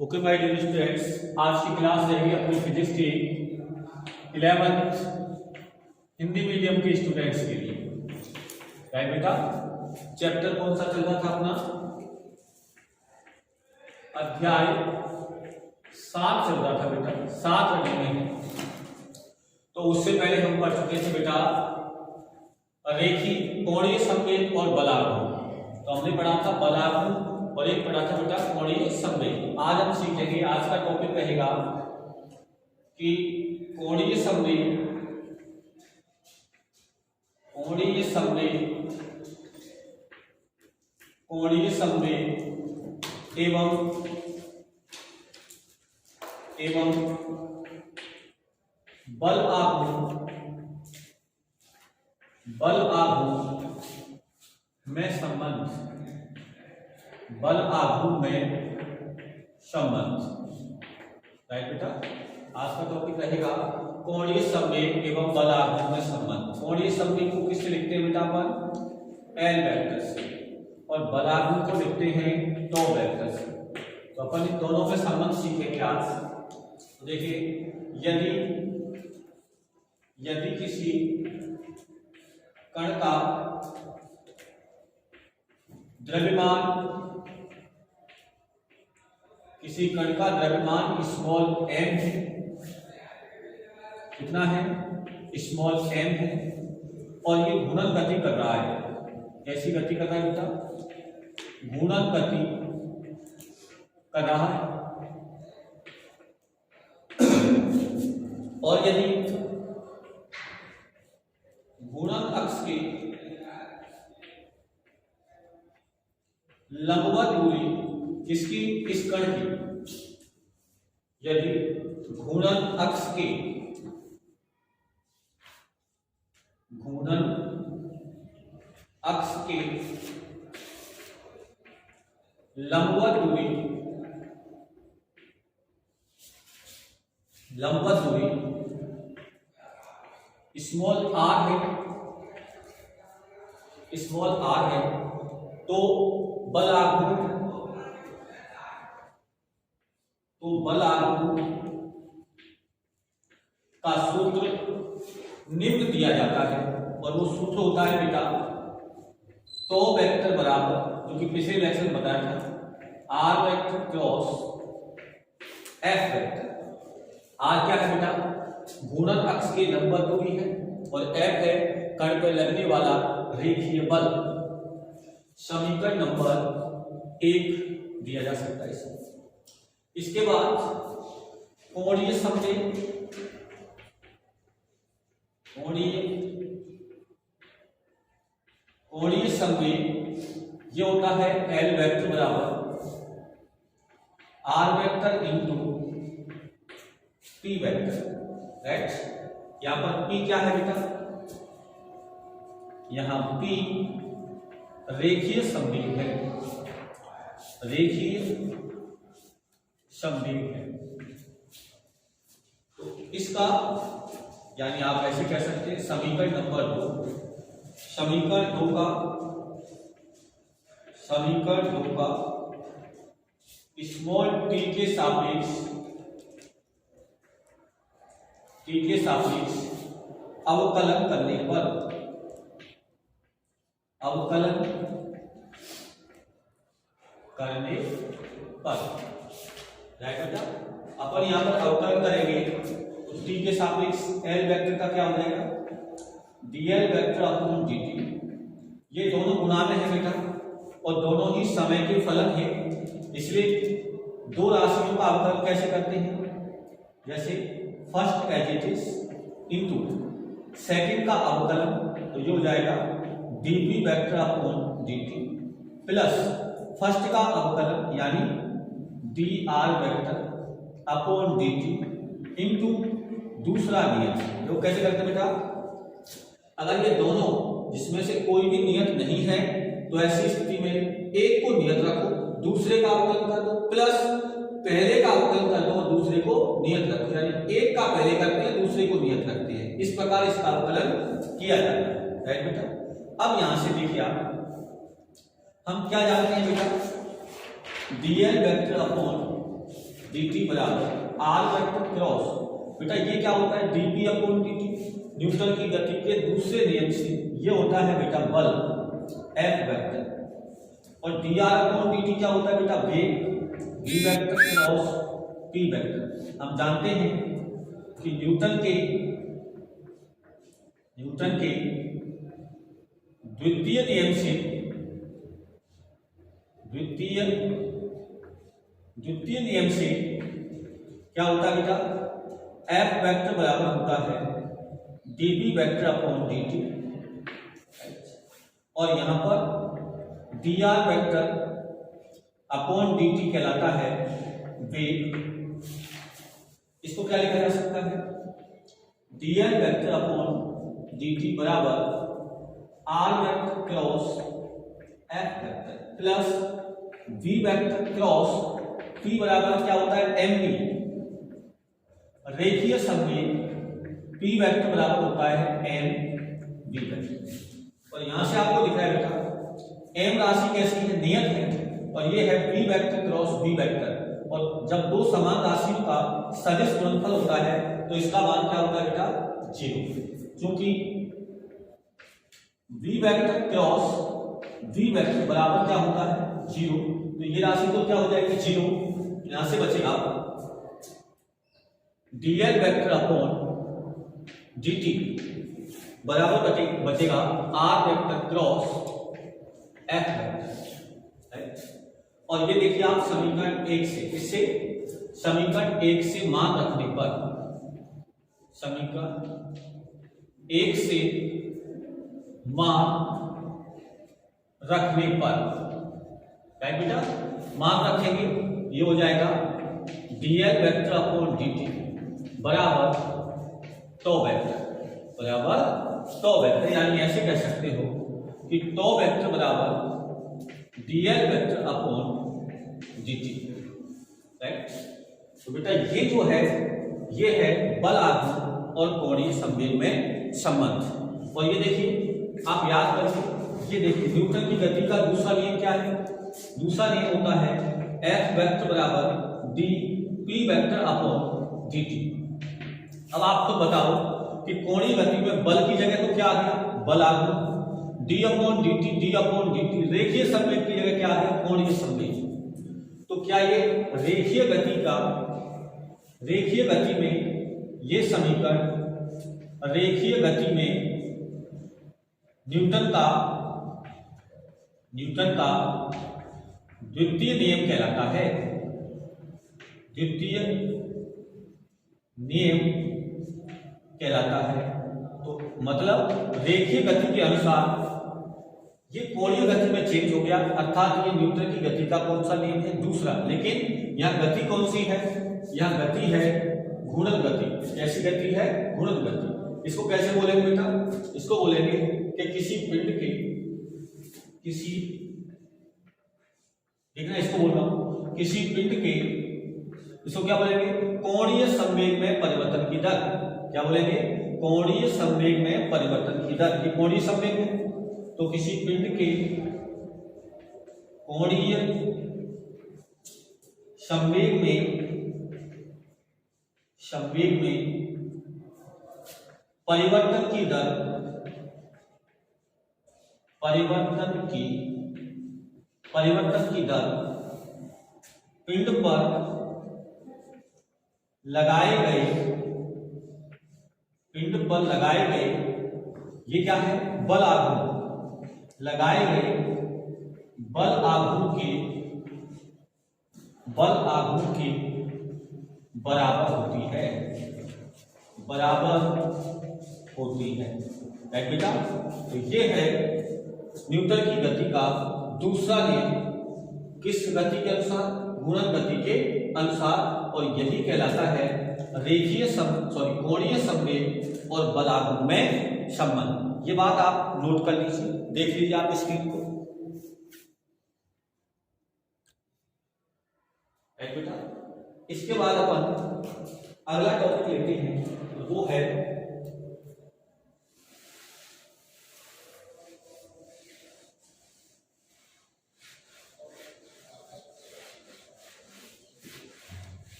Okay my dear students, आज की class रहेगी अपनी फिजिक्स की 11th हिंदी मीडियम के स्टूडेंट्स के लिए। राइट बेटा, चैप्टर कौन सा चल रहा था अपना? अध्याय 7 चल रहा था बेटा, 7 रखे हैं। तो उससे पहले हम पढ़ चुके थे बेटा रेखी कोणीय संवेग और बलाघूर्ण। तो हमने पढ़ा था बलाघूर्ण और एक पढ़ा था बेटा कोणीय संवेग। आज हम सीखेंगे, आज का टॉपिक रहेगा कि कोणीय संवेग, कोणीय संवेग, कोणीय संवेग एवं बल आघूर्ण में संबंध, बल आघूर्ण में संबंध। राइट बेटा, आज का टॉपिक रहेगा कोणीय संवेग एवं बल आघूर्ण में संबंध। कोणीय संवेग को किससे लिखते हैं बेटा? अपन एल वेक्टर से, और बल आघूर्ण को लिखते हैं टो वेक्टर से। तो अपन इन दोनों में संबंध सीखेंगे आज। तो देखिए, यदि किसी कण का द्रव्यमान, किसी कण का द्रव्यमान स्मॉल m है, कितना है? स्मॉल m है, और ये घूर्णन गति कर रहा है। कैसी गति कर रहा है बेटा? घूर्णन गति कर रहा है। और यदि घूर्णन अक्ष के लंबवत दूरी किसकी? इस कण की। यदि घूर्णन अक्ष के लंबवत दूरी स्मॉल r है, तो बल आघूर्ण का सूत्र निम्न दिया जाता है। और वो सूत्र होता है बेटा टो वेक्टर बराबर, जो कि पिछले लेक्चर में बताया था, R vector cross F vector. R क्या है बेटा? घूर्णन अक्ष की लंबवत दूरी है, और एफ है कण पर लगने वाला रेखीय बल। समीकरण नंबर 1 दिया जा सकता है इसमें। इसके बाद कोणीय संवेग, कोणीय संवेग ये होता है एल वेक्टर बराबर R vector into P vector. Right, यहां पर पी क्या है बेटा? यहां पी रेखीय संवेग है, रेखीय संवेग है। तो इसका यानी आप ऐसे कह सकते हैं समीकरण नंबर 2, समीकरण 2 का स्मॉल टी के सापेक्ष अवकलन करने पर, राइट बेटा, अपन यहां पर अवकलन करेंगे तो टी के सापेक्ष एल वेक्टर का क्या हो जाएगा? dl vector upon dt। ये दोनों गुणा में है बेटा, और दोनों ही समय के फलन है, इसलिए दो राशियों का अवकलन कैसे करते हैं? जैसे first as it is into second का अवकलन, तो ये हो जाएगा dp vector upon dt plus first का अवकलन यानी dr vector upon dt into दूसरा नियत। जो कैसे करते हैं बेटा? अगर ये दोनों जिसमें से कोई भी नियत नहीं है, तो ऐसी स्थिति में एक को नियत रखो, दूसरे का अवकलन कर दो, प्लस पहले का अवकलन कर दो और दूसरे को नियत रखो। यानी एक का पहले करते हैं, दूसरे को नियत रखते हैं। इस प्रकार इसका अवकलन किया जाता है। राइट बेटा। अब यहां से देखिए आप, हम क्या जानते हैं बेटा, dl वेक्टर अपॉन dt बराबर r वेक्टर क्रॉस, बेटा ये क्या होता है, dp अपॉन dt, न्यूटन की गति के दूसरे नियम से ये होता है बेटा बल F वेक्टर, और dr अपॉन dt क्या होता है बेटा, वेग v vector cross p vector. हम जानते हैं कि न्यूटन के द्वितीय नियम से द्वितीय नियम से क्या होता है बेटा, F वेक्टर बराबर होता है dv वेक्टर अपॉन dt, और यहां पर dr वेक्टर अपॉन dt कहलाता है वेग। इसको क्या लिखा जा सकता है, dl वेक्टर अपॉन dt बराबर r vector cross f vector plus v vector cross p बराबर क्या होता है, mv, रेखीय संवेग p वेक्टर बराबर होता है mv वेक्टर। और यहां से आपको दिख रहा है बेटा m राशि कैसी है, नियत है, और ये है p vector cross v vector, और जब दो समान राशियों का सदिश गुणनफल होता है तो इसका मान क्या होता है बेटा, 0। क्योंकि v vector cross v vector बराबर क्या होता है, 0, तो ये राशि तो क्या हो जाएगी 0, यहां से बचेगा dl वेक्टर अपॉन dt बराबर बचेगा r vector cross f vector. और ये देखिए आप समीकरण 1 से, इससे समीकरण 1 से मान रखने पर, समीकरण 1 से मान रखने पर, क्या बेटा, मान रखेंगे, ये हो जाएगा dl वेक्टर अपॉन dt बराबर टॉ वेक्टर, यानी ऐसे कह सकते हो कि टॉ वेक्टर बराबर dl vector upon dt, right. तो बेटा ये जो है, ये है बल आघूर्ण और कोणीय संवेग में संबंध। और ये देखिए आप याद करिए, ये देखिए न्यूटन की गति का दूसरा नियम क्या है, दूसरा नियम होता है F वेक्टर बराबर dp वेक्टर अपॉन dt। अब आप तो बताओ कि कोणीय गति में बल की जगह तो क्या आ गया, बल आघूर्ण, d अपॉन dt, रेखीय संवेग की जगह क्या आ गया, कोणीय संवेग। तो क्या ये रेखीय गति में ये समीकरण रेखीय गति में न्यूटन का द्वितीय नियम कहलाता है, द्वितीय नियम कहलाता है। तो मतलब रेखीय गति के अनुसार ये कोणीय गति में चेंज हो गया, अर्थात ये न्यूटन की गति का कौन सा नियम है, दूसरा। लेकिन यहाँ गति कौन सी है, यहाँ गति है घूर्णन गति। कैसी गति है, घूर्णन गति। इसको कैसे बोलेंगे बेटा, इसको बोलेंगे कि किसी पिंड के, देखना इसको बोल रहा हूं, किसी पिंड के, इसको क्या बोलेंगे, कोणीय संवेग में परिवर्तन की दर। क्या बोलेंगे, कोणीय संवेग में परिवर्तन की दर। ये कोणीय संवेग है, तो किसी पिंड के कोणीय संवेग में परिवर्तन की दर, पिंड पर लगाए गए ये क्या है, बल आघूर्ण, लगाए गए बल आघूर्ण के बराबर होती है, राइट बेटा। तो ये है न्यूटन की गति का दूसरा नियम, किस गति के अनुसार, घूर्णन गति के अनुसार, और यही कहलाता है कोणीय संवेग और बल आघूर्ण में संबंध। ये बात आप नोट कर लीजिए, देख लीजिए आप स्क्रीन को, राइट बेटा। इसके बाद अपन अगला टॉपिक लेते हैं, वो है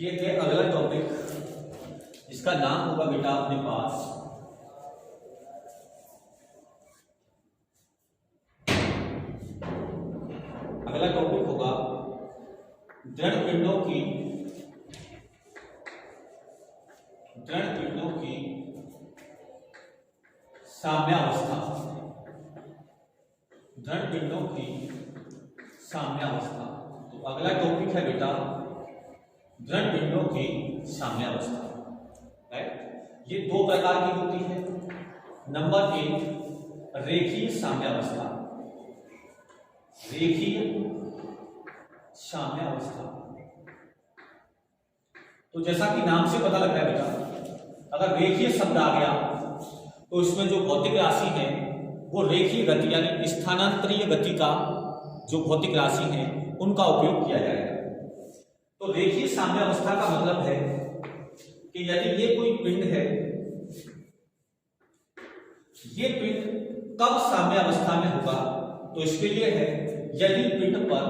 ये है अगला टॉपिक, इसका नाम होगा बेटा अपने पास अगला टॉपिक होगा दृढ़ पिंडों की साम्यावस्था। दृढ़ पिंडों की साम्यावस्था। तो अगला टॉपिक है बेटा दृढ़ पिंडों की साम्यावस्था। राइट, ये दो प्रकार की होती है। नंबर 1 रेखीय साम्यावस्था। रेखीय साम्यावस्था, तो जैसा कि नाम से पता लग रहा है बेटा, अगर रेखीय शब्द आ गया तो इसमें जो भौतिक राशि है वो रेखीय गति यानी स्थानांतरीय गति का जो भौतिक राशि है उनका उपयोग किया जाएगा। तो रेखीय साम्यावस्था का मतलब है कि यदि ये कोई पिंड है, ये पिंड कब साम्यावस्था में होगा, तो इसके लिए है यदि पिंड पर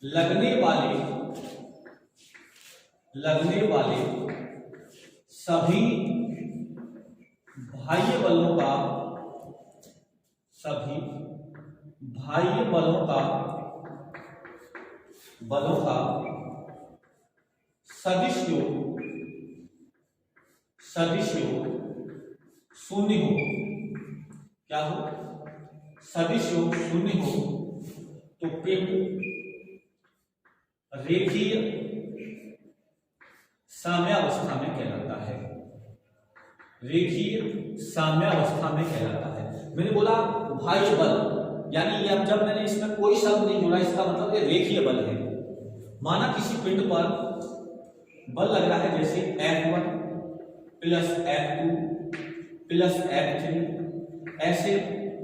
लगने वाले सभी बाह्य बलों का सदिश योग शून्य हो। क्या हो? सदिश योग शून्य हो तो पिंड रेखीय साम्यावस्था में कहलाता है। रेखीय साम्यावस्था में कहलाता है। मैंने बोला बाह्य बल, यानी अब जब मैंने इसमें कोई शब्द नहीं जोड़ा, इसका मतलब ये रेखीय बल है। माना किसी पिंड पर बल लग रहा है, जैसे F1 plus F2 plus F3, ऐसे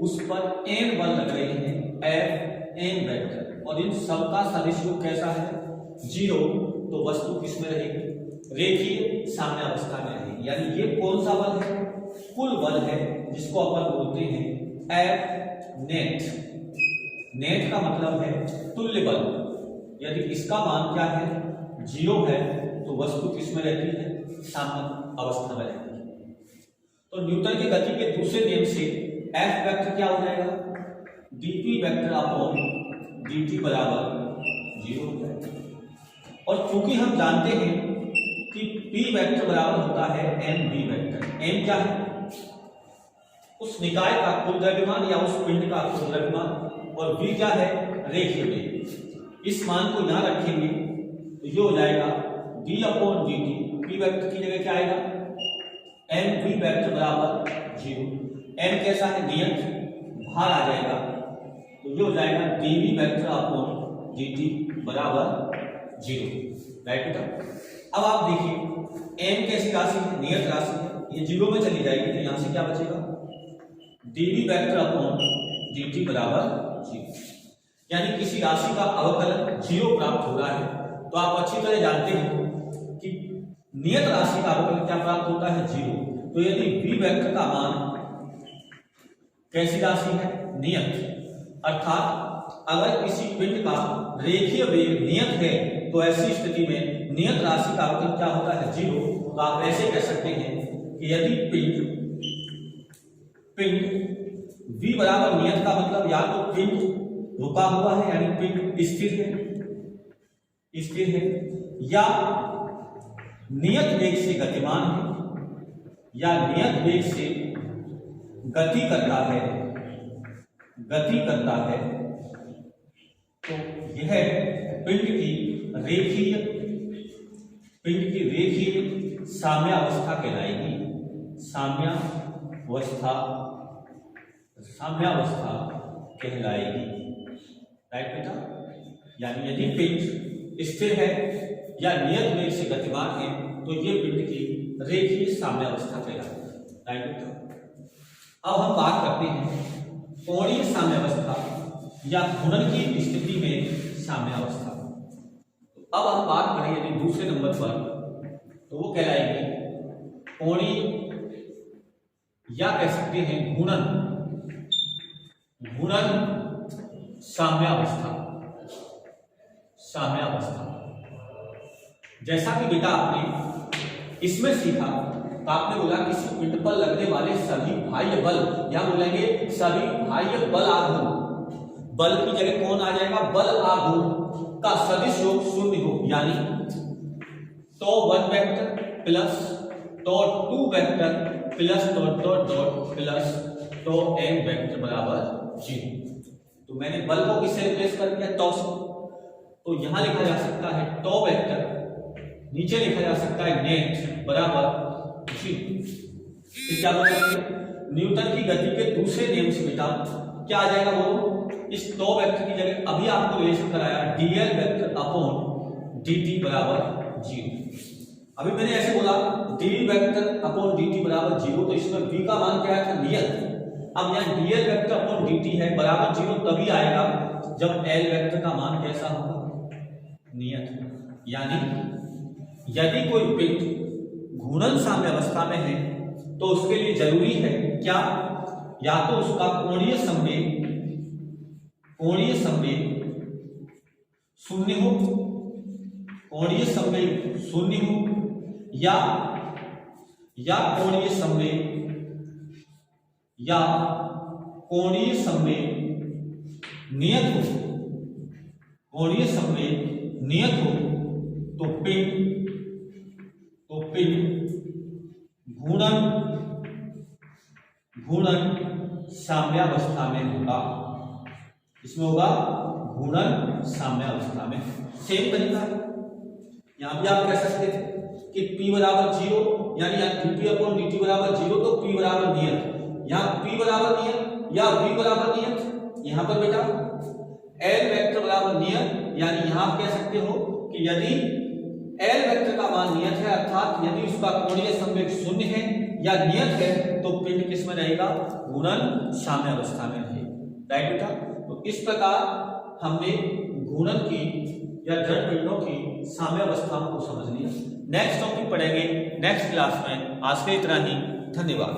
उस पर n बल लग रहे हैं, Fn वेक्टर, और इन सबका सदिश योग कैसा है? 0। तो वस्तु किसमें रहेगी? रेखीय साम्यावस्था में रहेगी। यानी ये कौन सा बल है? कुल बल है, जिसको अपन बोलते हैं F नेट। नेट का मतलब है तुल्य बल। यदि इसका मान क्या है? 0 है, तो वस्तु किसमें रहती है? साम्य अवस्था में रहती है। तो न्यूटन की गति के दूसरे नियम से F वेक्टर क्या हो जाएगा? dp वेक्टर अपॉन dt बराबर 0 हो जाएगा। और चूंकि हम जानते हैं कि p वेक्टर बराबर होता है mv वेक्टर। m क्या है? उस निकाय का कुल द्रव्यमान या उस पिंड का कुल द्रव्यमान, और v क्या है? रेखीय वेग। इस मान को यहां रखेंगे तो ये हो जाएगा d upon dt। p vector की जगह क्या आएगा? mv वेक्टर बराबर 0। m कैसा है? नियत, भार आ जाएगा, तो ये हो जाएगा dv वेक्टर अपॉन dt बराबर 0। राइट बेटा, अब आप देखिए m कैसी राशि है? नियत राशि है, ये 0 में चली जाएगी, तो यहां से क्या बचेगा? dv वेक्टर अपॉन dt बराबर 0। यानी किसी राशि का अवकलन 0 प्राप्त हो रहा है, तो आप अच्छी तरह जानते हैं कि नियत राशि का अवकलन क्या प्राप्त होता है? 0। तो यदि v वेक्टर का मान कैसी राशि है? नियत, अर्थात अगर किसी पिंड का रेखीय वेग नियत है, तो ऐसी स्थिति में नियत राशि का अवकलन क्या होता है? 0। तो आप ऐसे कह सकते हैं कि यदि पिंड v बराबर नियत का मतलब या तो पिंड रुका हुआ है यानी पिंड स्थिर है, या नियत वेग से गतिमान है, या नियत वेग से गति करता है, तो यह पिंड की रेखीय साम्यावस्था कहलाएगी। साम्यावस्था कहलाएगी। राइट बेटा, यानी यदि पिंड स्थिर है या नियत वेग से गतिमान है, तो ये पिंड की रेखीय साम्यावस्था कहलाती है। राइट बेटा, अब हम बात करते हैं कोणीय साम्यावस्था या घूर्णन की स्थिति में साम्यावस्था। अब हम बात करें यदि दूसरे नंबर पर, तो वो कहलाएगी कोणीय या कह सकते हैं घूर्णन साम्यावस्था। साम्यावस्था। जैसा कि बेटा आपने इसमें सीखा, तो आपने बोला किसी पिंड पर लगने वाले सभी बाह्य बल, या बोलेंगे सभी बाह्य बल आघूर्ण, बल की जगह कौन आ जाएगा, बल आघूर्ण का सदिश योग शून्य हो, यानी तो 1 वेक्टर प्लस तो 2 वेक्टर प्लस डॉट प्लस तो n वेक्टर बराबर 0। तो मैंने बल को किससे रिप्लेस कर दिया, टॉ से। तो यहां लिखा जा सकता है टॉ वेक्टर, नीचे लिखा जा सकता है नेट बराबर 0। फिर क्या बोलेंगे, न्यूटन की गति के दूसरे नियम से बेटा क्या आ जाएगा, बोलो, इस टॉ वेक्टर की जगह अभी आपको रिलेशन कराया dl वेक्टर अपॉन dt बराबर 0। अभी मैंने ऐसे बोला d वेक्टर अपॉन dt बराबर 0, तो इसमें v का मान क्या था, नियत। अब यहाँ dl वेक्टर अपॉन dt है बराबर 0 तभी आएगा जब l वेक्टर का मान कैसा होगा, नियत। यानी यदि कोई पिंड घूर्णन साम्यावस्था में है तो उसके लिए जरूरी है क्या, या तो उसका कोणीय संवेग शून्य हो, कोणीय संवेग शून्य हो, या कोणीय संवेग नियत हो, कोणीय संवेग नियत हो, तो पिंड घूर्णन साम्यावस्था में होगा। इसमें होगा घूर्णन साम्यावस्था में। सेम तरीका यहां भी आप कह सकते थे कि P बराबर 0, यानी dp अपॉन dt बराबर 0, तो P बराबर नियत। यहाँ P बराबर नियत या V बराबर नियत, यहाँ पर बेटा L वेक्टर बराबर नियत, यानी यहाँ आप कह सकते हो कि यदि L वेक्टर का मान नियत है, अर्थात यदि उसका कोणीय संवेग शून्य है या नियत है, तो पिंड किस में रहेगा, घूर्णन साम्यावस्था में रहेगा। राइट बेटा। तो इस प्रकार हमने घूर्णन की या जड़ पिंडों की साम्यावस्थाओं को समझ लिया। नेक्स्ट टॉपिक पढ़ेंगे नेक्स्ट क्लास में। आज के इतना ही, धन्यवाद।